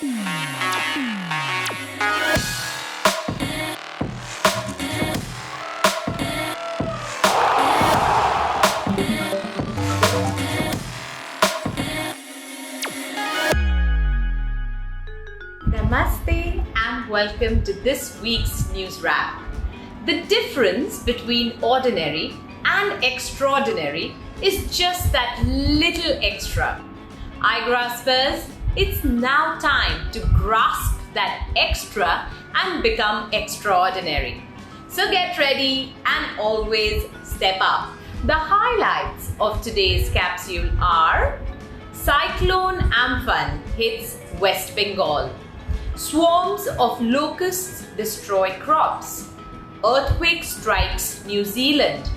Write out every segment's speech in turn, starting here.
Namaste and welcome to this week's news wrap. The difference between ordinary and extraordinary is just that little extra. Igraasp-ers, it's now time to grasp that extra and become extraordinary. So get ready and always step up. The highlights of today's capsule are: Cyclone Amphan hits West Bengal. Swarms of locusts destroy crops. Earthquake strikes New Zealand.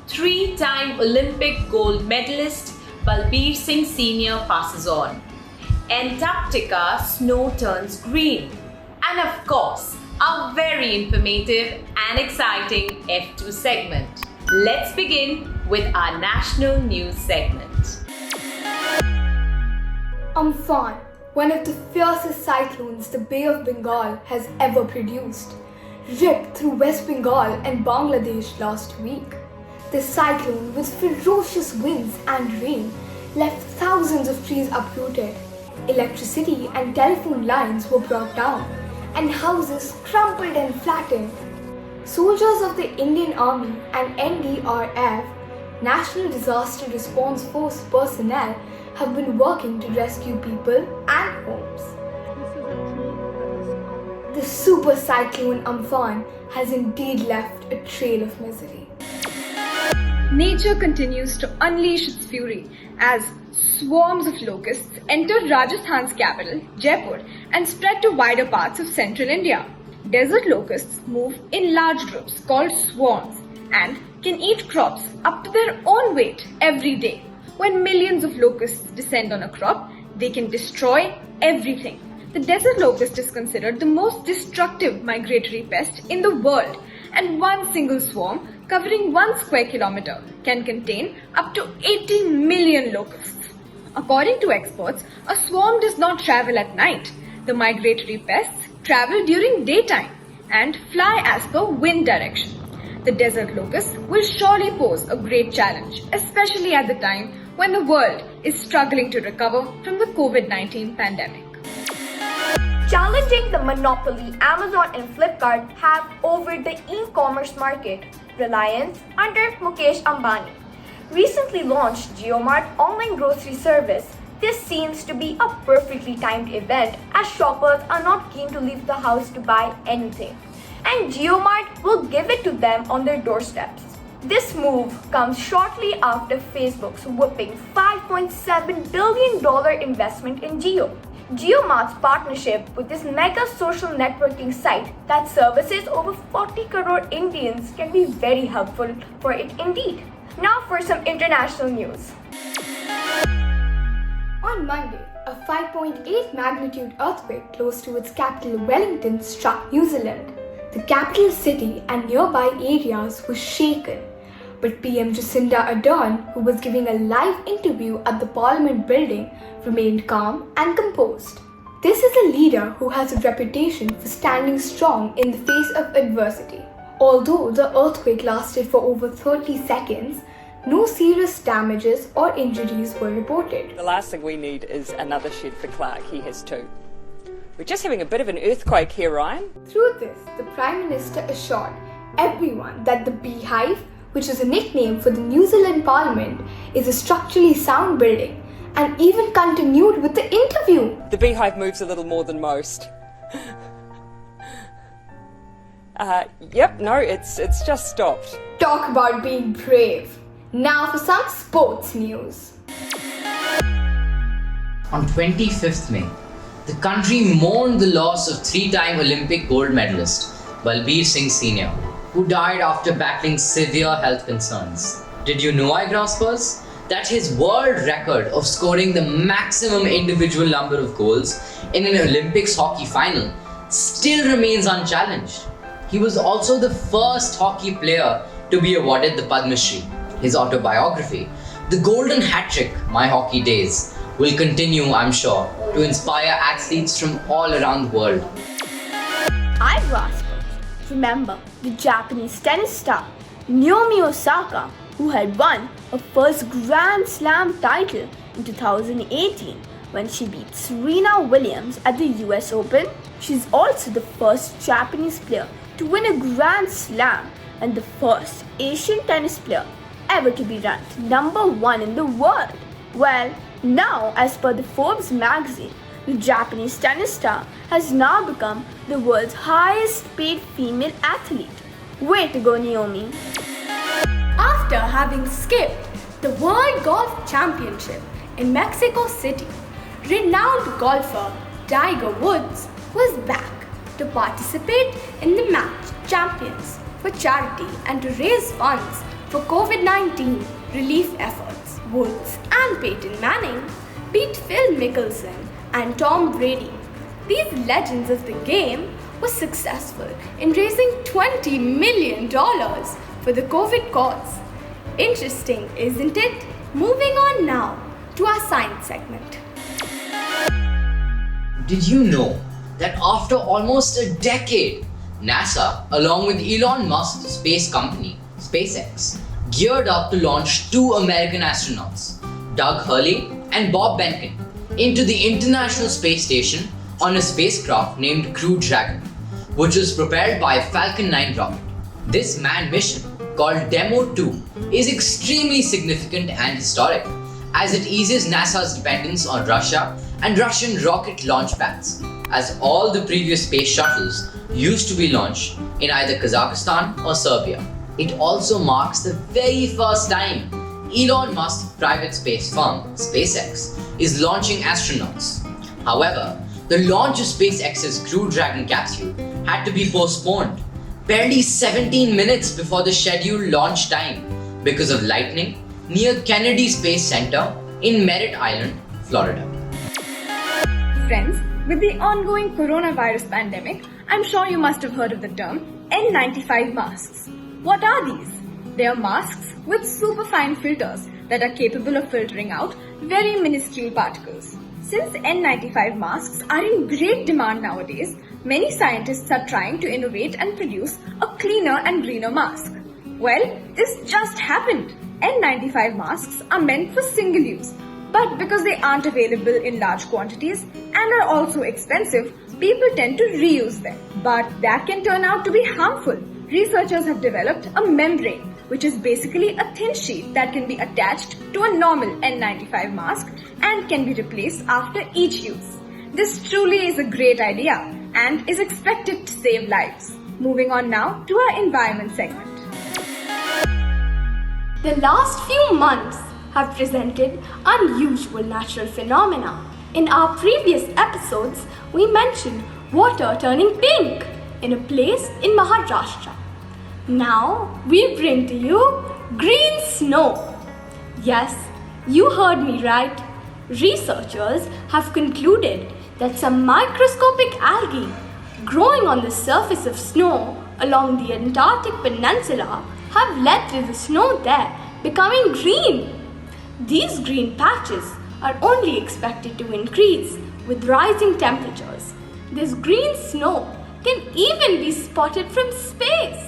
Three-time Olympic gold medalist Balbir Singh Sr. passes on. Antarctica snow turns green. And of course, a very informative and exciting F2 segment. Let's begin with our national news segment. Amphan, one of the fiercest cyclones the Bay of Bengal has ever produced, ripped through West Bengal and Bangladesh last week. The cyclone, with ferocious winds and rain, left thousands of trees uprooted. Electricity and telephone lines were brought down, and houses crumpled and flattened. Soldiers of the Indian Army and NDRF, National Disaster Response Force personnel, have been working to rescue people and homes. The super cyclone Amphan has indeed left a trail of misery. Nature continues to unleash its fury as swarms of locusts enter Rajasthan's capital, Jaipur, and spread to wider parts of central India. Desert locusts move in large groups called swarms and can eat crops up to their own weight every day. When millions of locusts descend on a crop, they can destroy everything. The desert locust is considered the most destructive migratory pest in the world, and one single swarm covering 1 square kilometer can contain up to 80 million locusts. According to experts, a swarm does not travel at night. The migratory pests travel during daytime and fly as per wind direction. The desert locust will surely pose a great challenge, especially at the time when the world is struggling to recover from the COVID-19 pandemic. Challenging the monopoly Amazon and Flipkart have over the e-commerce market, Reliance under Mukesh Ambani recently launched JioMart online grocery service. This seems to be a perfectly timed event as shoppers are not keen to leave the house to buy anything, and JioMart will give it to them on their doorsteps. This move comes shortly after Facebook's whopping $5.7 billion investment in Jio. JioMart's partnership with this mega social networking site that services over 40 crore Indians can be very helpful for it indeed. Now for some international news. On Monday, a 5.8 magnitude earthquake close to its capital Wellington struck New Zealand. The capital city and nearby areas were shaken, but PM Jacinda Ardern, who was giving a live interview at the Parliament building, remained calm and composed. This is a leader who has a reputation for standing strong in the face of adversity. Although the earthquake lasted for over 30 seconds, no serious damages or injuries were reported. The last thing we need is another shed for Clark. He has two. We're just having a bit of an earthquake here, Ryan. Through this, the Prime Minister assured everyone that the Beehive, which is a nickname for the New Zealand Parliament, is a structurally sound building, and even continued with the interview. The Beehive moves a little more than most. It's just stopped. Talk about being brave. Now for some sports news. On 25th May, the country mourned the loss of three-time Olympic gold medalist Balbir Singh Sr., who died after battling severe health concerns. Did you know, Igraasp-ers, that his world record of scoring the maximum individual number of goals in an Olympics hockey final still remains unchallenged? He was also the first hockey player to be awarded the Padma Shri. His autobiography, The Golden Hat-Trick, My Hockey Days, will continue, I'm sure, to inspire athletes from all around the world. Igraasp-Makers. Remember the Japanese tennis star Naomi Osaka, who had won her first Grand Slam title in 2018 when she beat Serena Williams at the US Open? She's also the first Japanese player to win a Grand Slam and the first Asian tennis player ever to be ranked number 1 in the world. Well, now as per the Forbes magazine, the Japanese tennis star has now become the world's highest paid female athlete. Way to go, Naomi! After having skipped the World Golf Championship in Mexico City, renowned golfer Tiger Woods was back to participate in the match Champions for charity and to raise funds for COVID-19 relief efforts. Woods and Peyton Manning beat Phil Mickelson and Tom Brady. These legends of the game were successful in raising $20 million for the COVID cause. Interesting, isn't it? Moving on now to our science segment. Did you know that after almost a decade, NASA, along with Elon Musk's space company, SpaceX, geared up to launch 2 American astronauts, Doug Hurley and Bob Behnken, into the International Space Station on a spacecraft named Crew Dragon, which was propelled by a Falcon 9 rocket. This manned mission, called Demo 2, is extremely significant and historic, as it eases NASA's dependence on Russia and Russian rocket launch pads, as all the previous space shuttles used to be launched in either Kazakhstan or Serbia. It also marks the very first time Elon Musk's private space firm, SpaceX, is launching astronauts. However, the launch of SpaceX's Crew Dragon capsule had to be postponed barely 17 minutes before the scheduled launch time because of lightning near Kennedy Space Center in Merritt Island, Florida. Friends, with the ongoing coronavirus pandemic, I'm sure you must have heard of the term N95 masks. What are these? They are masks with superfine filters that are capable of filtering out very minuscule particles. Since N95 masks are in great demand nowadays, many scientists are trying to innovate and produce a cleaner and greener mask. Well, this just happened. N95 masks are meant for single use, but because they aren't available in large quantities and are also expensive, people tend to reuse them. But that can turn out to be harmful. Researchers have developed a membrane, which is basically a thin sheet that can be attached to a normal N95 mask and can be replaced after each use. This truly is a great idea and is expected to save lives. Moving on now to our environment segment. The last few months have presented unusual natural phenomena. In our previous episodes, we mentioned water turning pink in a place in Maharashtra. Now we bring to you green snow. Yes, you heard me right. Researchers have concluded that some microscopic algae growing on the surface of snow along the Antarctic Peninsula have led to the snow there becoming green. These green patches are only expected to increase with rising temperatures. This green snow can even be spotted from space.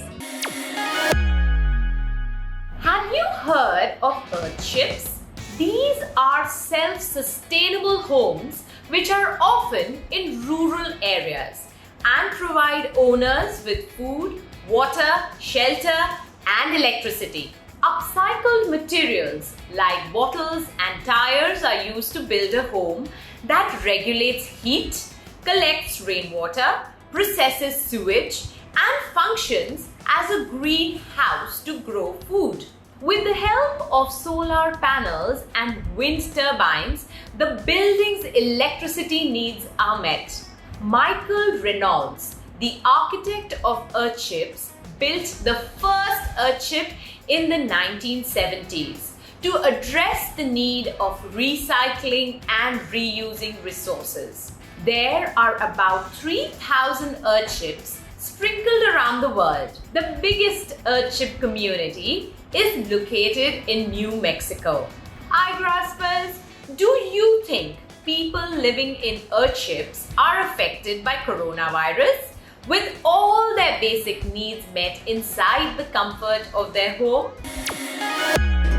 Have you heard of earth ships? These are self-sustainable homes which are often in rural areas and provide owners with food, water, shelter, and electricity. Upcycled materials like bottles and tires are used to build a home that regulates heat, collects rainwater, processes sewage, and functions as a greenhouse to grow food. With the help of solar panels and wind turbines, the building's electricity needs are met. Michael Reynolds, the architect of earthships, built the first earthship in the 1970s to address the need of recycling and reusing resources. There are about 3,000 earthships sprinkled around the world. The biggest earthship community is located in New Mexico. Igraasp-Makers, Do you think people living in earthships are affected by coronavirus with all their basic needs met inside the comfort of their home?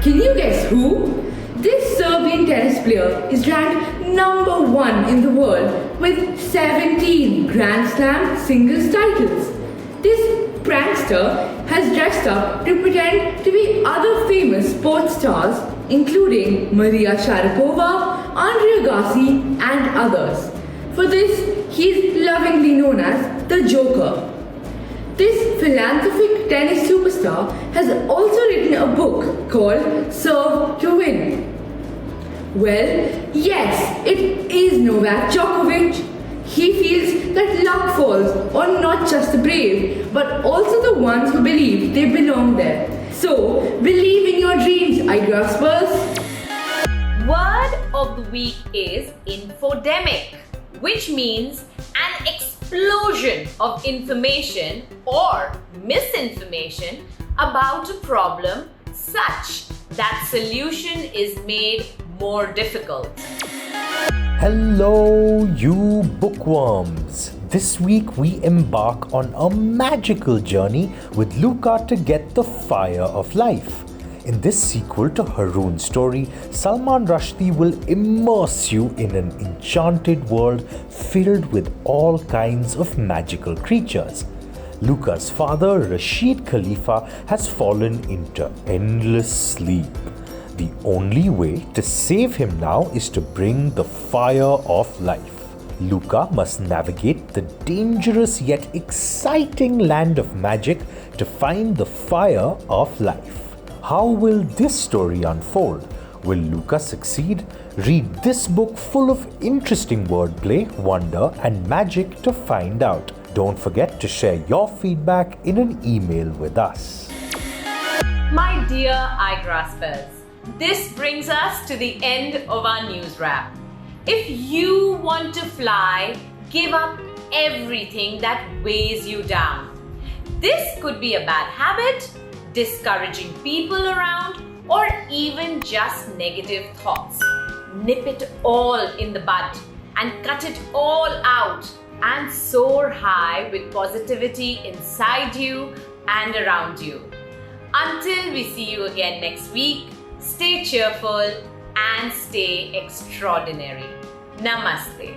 Can you guess who? This Serbian tennis player is ranked number 1 in the world with 17 Grand Slam singles titles. This prankster has dressed up to pretend to be other famous sports stars including Maria Sharapova, Andrea Agassi and others. For this, he is lovingly known as the Joker. This philanthropic tennis superstar has also written a book called Serve to Win. Well, yes, it is Novak Djokovic. He feels that luck falls on not just the brave, but also the ones who believe they belong there. So, believe in your dreams, Igraasp-Making. Word of the week is infodemic, which means an explosion of information or misinformation about a problem such that solution is made more difficult. Hello, you bookworms! This week we embark on a magical journey with Luca to get the fire of life. In this sequel to Haroon's story, Salman Rushdie will immerse you in an enchanted world filled with all kinds of magical creatures. Luca's father, Rashid Khalifa, has fallen into endless sleep. The only way to save him now is to bring the fire of life. Luca must navigate the dangerous yet exciting land of magic to find the fire of life. How will this story unfold? Will Luca succeed? Read this book full of interesting wordplay, wonder, and magic to find out. Don't forget to share your feedback in an email with us. My dear Igraasp-ers, this brings us to the end of our news wrap. If you want to fly, give up everything that weighs you down. This could be a bad habit, discouraging people around, or even just negative thoughts. Nip it all in the bud and cut it all out and soar high with positivity inside you and around you. Until we see you again next week, stay cheerful and stay extraordinary. Namaste.